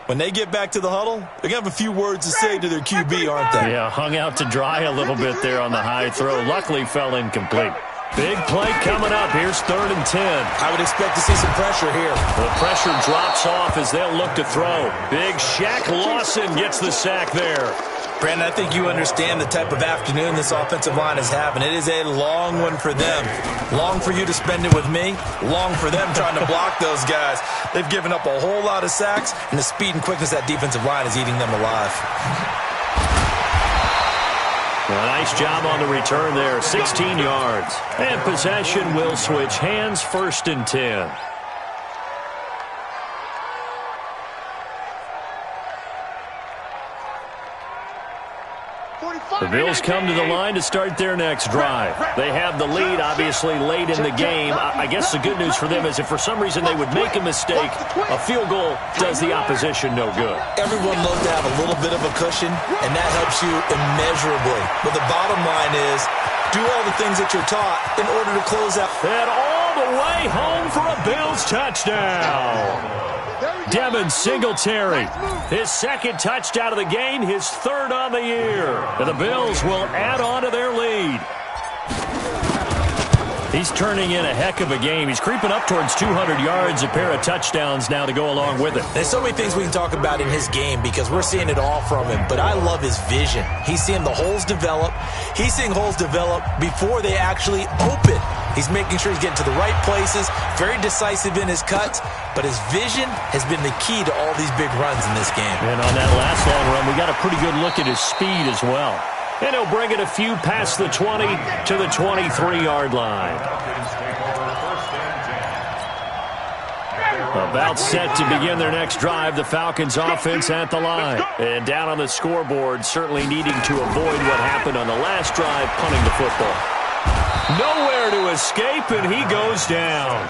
Speaker 2: when they get back to the huddle, they're going to have a few words to say to their QB, aren't they?
Speaker 1: Yeah, hung out to dry a little bit there on the high throw. Luckily fell incomplete. Big play coming up. Here's 3rd and 10.
Speaker 2: I would expect to see some pressure here.
Speaker 1: The pressure drops off as they'll look to throw. Big Shaq Lawson gets the sack there.
Speaker 2: Brandon, I think you understand the type of afternoon this offensive line is having. It is a long one for them. Long for you to spend it with me. Long for them trying to block those guys. They've given up a whole lot of sacks, and the speed and quickness of that defensive line is eating them alive.
Speaker 1: A nice job on the return there, 16 yards. And possession will switch hands, 1st and 10. The Bills come to the line to start their next drive. They have the lead, obviously, late in the game. I guess the good news for them is if for some reason they would make a mistake, a field goal does the opposition no good.
Speaker 2: Everyone loves to have a little bit of a cushion, and that helps you immeasurably. But the bottom line is, do all the things that you're taught in order to close out.
Speaker 1: And all the way home for a Bills touchdown. Devin Singletary, his 2nd touchdown of the game, his 3rd on the year. And the Bills will add on to their lead. He's turning in a heck of a game. He's creeping up towards 200 yards, a pair of touchdowns now to go along with it.
Speaker 2: There's so many things we can talk about in his game because we're seeing it all from him, but I love his vision. He's seeing the holes develop. He's seeing holes develop before they actually open. He's making sure he's getting to the right places, very decisive in his cuts, but his vision has been the key to all these big runs in this game.
Speaker 1: And on that last long run, we got a pretty good look at his speed as well. And he'll bring it a few past the 20 to the 23-yard line. About set to begin their next drive, the Falcons offense at the line. And down on the scoreboard, certainly needing to avoid what happened on the last drive, punting the football. Nowhere to escape, and he goes down.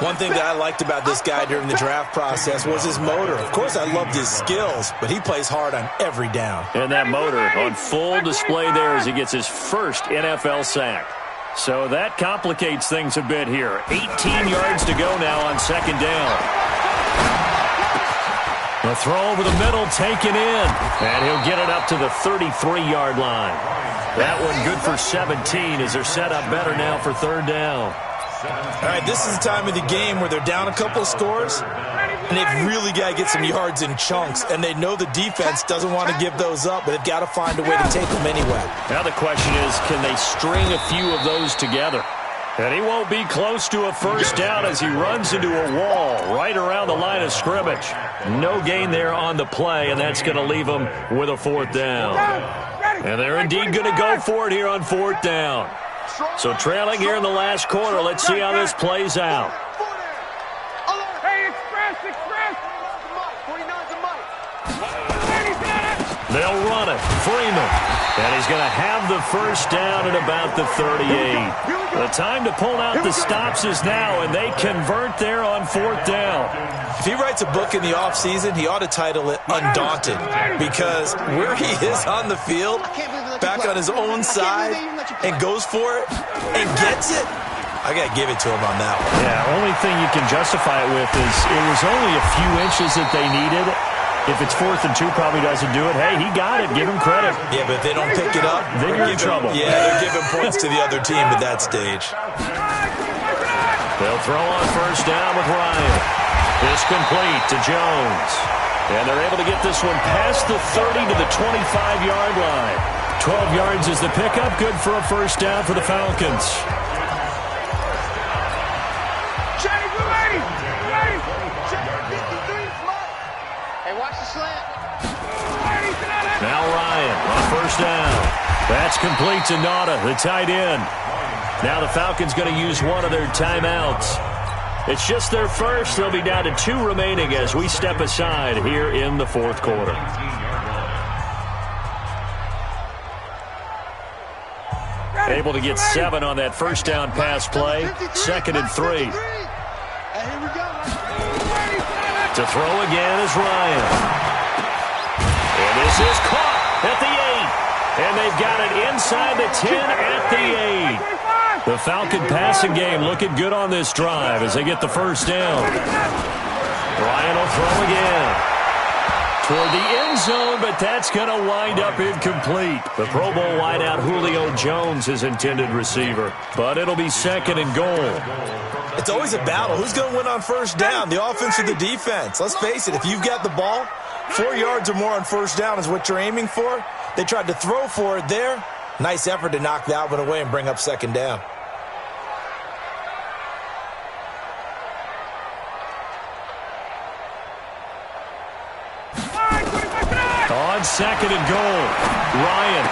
Speaker 2: One thing that I liked about this guy during the draft process was his motor. Of course, I loved his skills, but he plays hard on every down.
Speaker 1: And that motor on full display there as he gets his first NFL sack. So that complicates things a bit here. 18 yards to go now on second down. The throw over the middle taken in. And he'll get it up to the 33-yard line. That one good for 17 as they're set up better now for third down.
Speaker 2: All right, this is the time of the game where they're down a couple of scores, and they've really got to get some yards in chunks, and they know the defense doesn't want to give those up, but they've got to find a way to take them anyway.
Speaker 1: Now the question is, can they string a few of those together? And he won't be close to a first down as he runs into a wall right around the line of scrimmage. No gain there on the play, and that's going to leave him with a fourth down. And they're indeed going to go for it here on fourth down. So trailing here in the last quarter. Let's see how this plays out.
Speaker 3: Hey, express! 49's a mic.
Speaker 1: They'll run it. Freeman. And he's going to have the first down at about the 38. The time to pull out the stops is now, and they convert there on fourth down.
Speaker 2: If he writes a book in the offseason, he ought to title it Undaunted, because where he is on the field, back on his own side, and goes for it and gets it, I got to give it to him on that one.
Speaker 1: Yeah, only thing you can justify it with is it was only a few inches that they needed. If it's 4th and 2, probably doesn't do it. Hey, he got it. Give him credit.
Speaker 2: Yeah, but if they don't pick it up,
Speaker 1: then you're in trouble.
Speaker 2: Yeah, they're giving points to the other team at that stage.
Speaker 1: They'll throw on first down with Ryan. It's complete to Jones. And they're able to get this one past the 30 to the 25-yard line. 12 yards is the pickup. Good for a first down for the Falcons. Now Ryan on first down. That's complete to Nauta, the tight end. Now the Falcons going to use one of their timeouts. It's just their first. They'll be down to 2 remaining as we step aside here in the fourth quarter. Able to get 7 on that first down pass play. 2nd and 3. To throw again is Ryan. And this is caught at the 8. And they've got it inside the 10 at the 8. The Falcon passing game looking good on this drive as they get the first down. Ryan will throw again. Toward the end zone, but that's going to wind up incomplete. The Pro Bowl wideout Julio Jones is intended receiver, but it'll be 2nd and goal.
Speaker 2: It's always a battle. Who's going to win on first down, the offense or the defense? Let's face it, if you've got the ball, 4 yards or more on first down is what you're aiming for. They tried to throw for it there. Nice effort to knock that one away and bring up 2nd down.
Speaker 1: On 2nd and goal, Ryan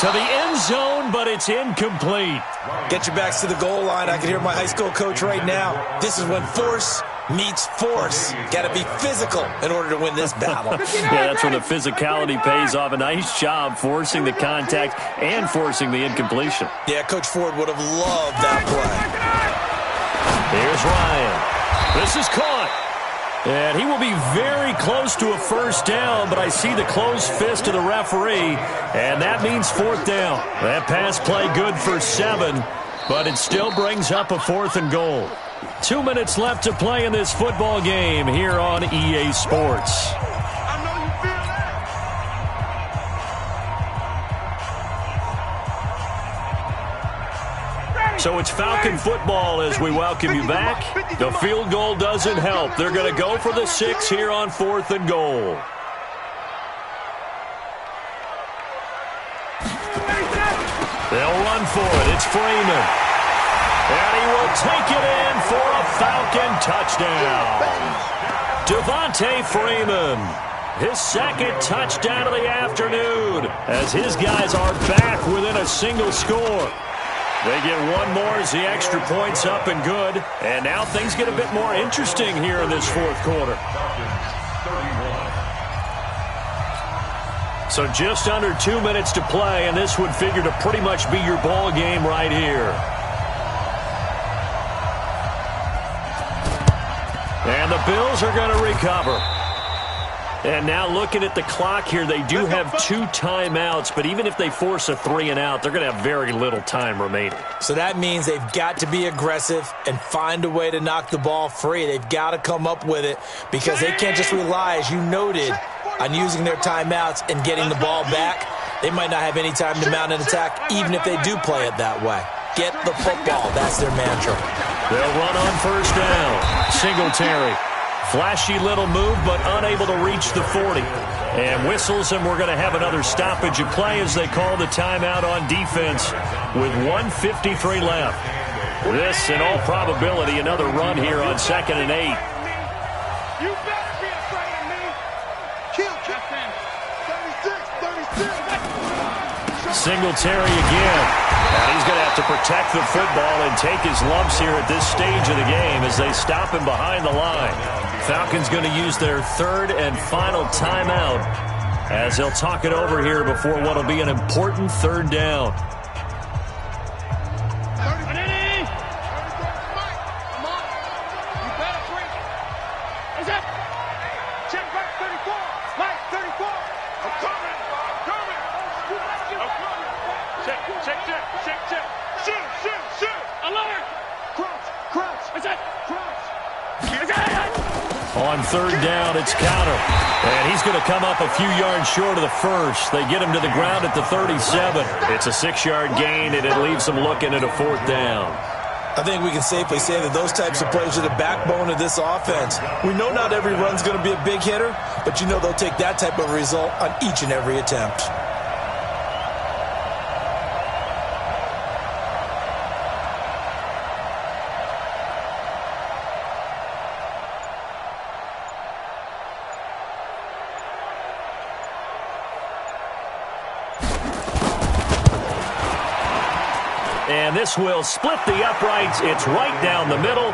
Speaker 1: to the end zone, but it's incomplete.
Speaker 2: Get your backs to the goal line. I can hear my high school coach right now. This is when force meets force. Got to be physical in order to win this battle.
Speaker 1: Yeah, that's when the physicality pays off. A nice job forcing the contact and forcing the incompletion.
Speaker 2: Yeah, Coach Ford would have loved that play.
Speaker 1: Here's Ryan. This is caught. And he will be very close to a first down, but I see the closed fist of the referee, and that means 4th down. That pass play good for 7, but it still brings up a 4th and goal. 2 minutes left to play in this football game here on EA Sports. So it's Falcon football as we welcome you back. The field goal doesn't help. They're going to go for the 6 here on 4th and goal. They'll run for it. It's Freeman. And he will take it in for a Falcon touchdown. Devontae Freeman. His 2nd touchdown of the afternoon as his guys are back within a single score. They get one more as the extra point's up and good. And now things get a bit more interesting here in this fourth quarter. So just under 2 minutes to play, and this would figure to pretty much be your ball game right here. And the Bills are going to recover. And now looking at the clock here, they do have 2 timeouts, but even if they force a 3-and-out, they're going to have very little time remaining.
Speaker 2: So that means they've got to be aggressive and find a way to knock the ball free. They've got to come up with it because they can't just rely, as you noted, on using their timeouts and getting the ball back. They might not have any time to mount an attack, even if they do play it that way. Get the football. That's their mantra.
Speaker 1: They'll run on first down. Singletary. Flashy little move, but unable to reach the 40. And whistles, and we're going to have another stoppage of play as they call the timeout on defense with 1:53 left. This, in all probability, another run here on 2nd and 8.
Speaker 3: You better be afraid of me. Kill, 36.
Speaker 1: Singletary again. And he's going to have to protect the football and take his lumps here at this stage of the game as they stop him behind the line. Falcons going to use their 3rd and final timeout as they'll talk it over here before what will be an important 3rd down. On 3rd down, it's counter. And he's going to come up a few yards short of the first. They get him to the ground at the 37. It's a 6-yard gain, and it leaves them looking at a 4th down.
Speaker 2: I think we can safely say that those types of plays are the backbone of this offense. We know not every run's going to be a big hitter, but you know they'll take that type of result on each and every attempt.
Speaker 1: And this will split the uprights. It's right down the middle.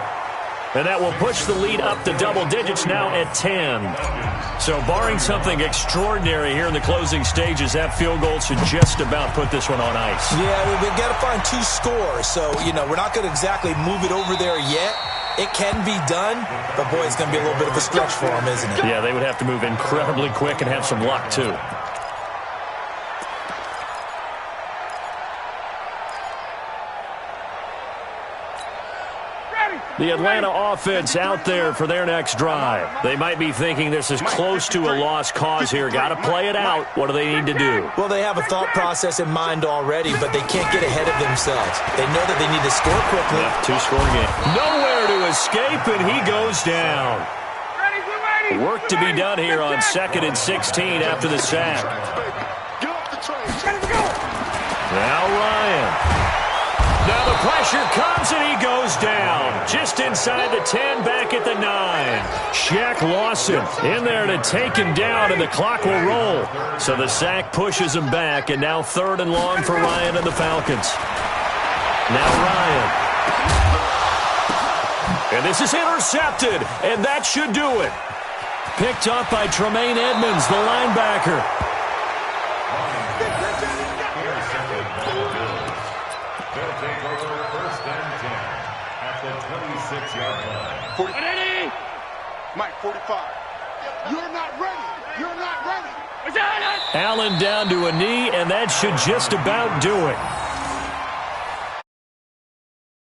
Speaker 1: And that will push the lead up to double digits now at 10. So barring something extraordinary here in the closing stages, that field goal should just about put this one on ice.
Speaker 2: Yeah, we've got to find 2 scores. So, we're not going to exactly move it over there yet. It can be done, but boy, it's going to be a little bit of a stretch for them, isn't it?
Speaker 1: Yeah, they would have to move incredibly quick and have some luck, too. The Atlanta offense out there for their next drive. They might be thinking this is close to a lost cause here. Got to play it out. What do they need to do?
Speaker 2: Well, they have a thought process in mind already, but they can't get ahead of themselves. They know that they need to score quickly.
Speaker 1: Yeah, 2-score game. Nowhere to escape, and he goes down. Work to be done here on 2nd and 16 after the sack. Now Ryan. Now the pressure comes, and he goes down. Just inside the 10, back at the 9. Shaq Lawson in there to take him down, and the clock will roll. So the sack pushes him back, and now 3rd and long for Ryan and the Falcons. Now Ryan. And this is intercepted, and that should do it. Picked up by Tremaine Edmonds, the linebacker.
Speaker 4: They'll take over 1st and 10 at the 26-yard line.
Speaker 3: 40. Mike, 45. You're not ready. You're not ready.
Speaker 1: Allen down to a knee, and that should just about do it.